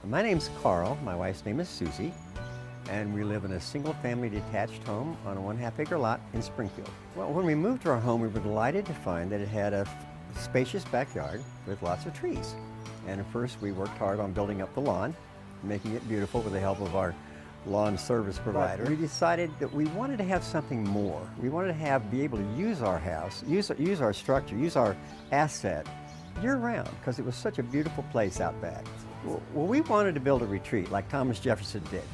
My name's Carl, my wife's name is Susie, and we live in a single-family detached home on a 1/2 acre lot in Springfield. Well, when we moved to our home, we were delighted to find that it had a spacious backyard with lots of trees. And at first, we worked hard on building up the lawn, making it beautiful with the help of our lawn service provider. We decided that we wanted to have something more. We wanted to be able to use our house, use our structure, use our asset year-round, because it was such a beautiful place out back. Well, we wanted to build a retreat like Thomas Jefferson did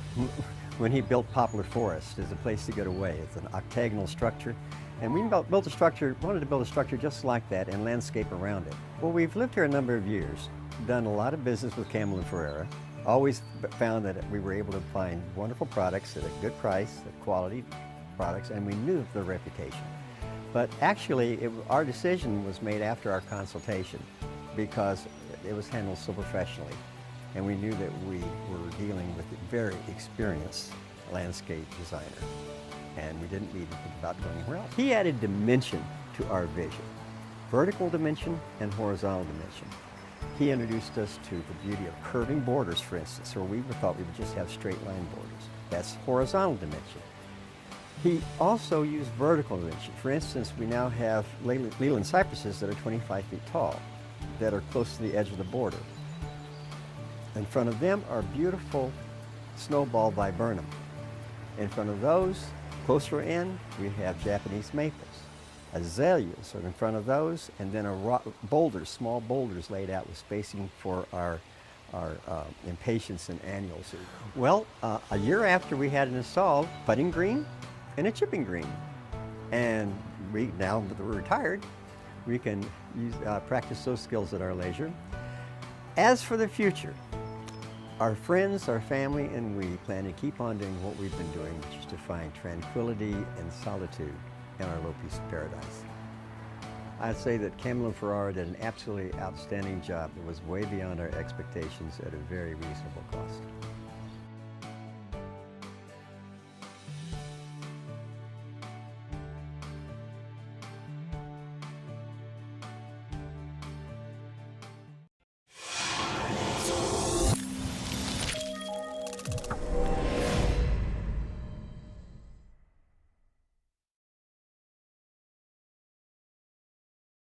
when he built Poplar Forest as a place to get away. It's an octagonal structure, and we wanted to build a structure just like that and landscape around it. Well, we've lived here a number of years, done a lot of business with Campbell and Ferrara, always found that we were able to find wonderful products at a good price, quality products, and we knew their reputation. But actually, our decision was made after our consultation because it was handled so professionally. And we knew that we were dealing with a very experienced landscape designer. And we didn't need to think about going anywhere else. He added dimension to our vision, vertical dimension and horizontal dimension. He introduced us to the beauty of curving borders, for instance, where we thought we would just have straight line borders. That's horizontal dimension. He also used vertical dimension. For instance, we now have Leland cypresses that are 25 feet tall, that are close to the edge of the border. In front of them are beautiful snowball viburnum. In front of those, closer in, we have Japanese maples. Azaleas are in front of those, and then small boulders laid out with spacing for our impatiens and annuals. Well, a year after we had it installed, budding green and a chipping green. And now that we're retired, we can practice those skills at our leisure. As for the future, our friends, our family, and we plan to keep on doing what we've been doing, which is to find tranquility and solitude in our low piece of paradise. I'd say that Campbell and Ferrara did an absolutely outstanding job that was way beyond our expectations at a very reasonable cost.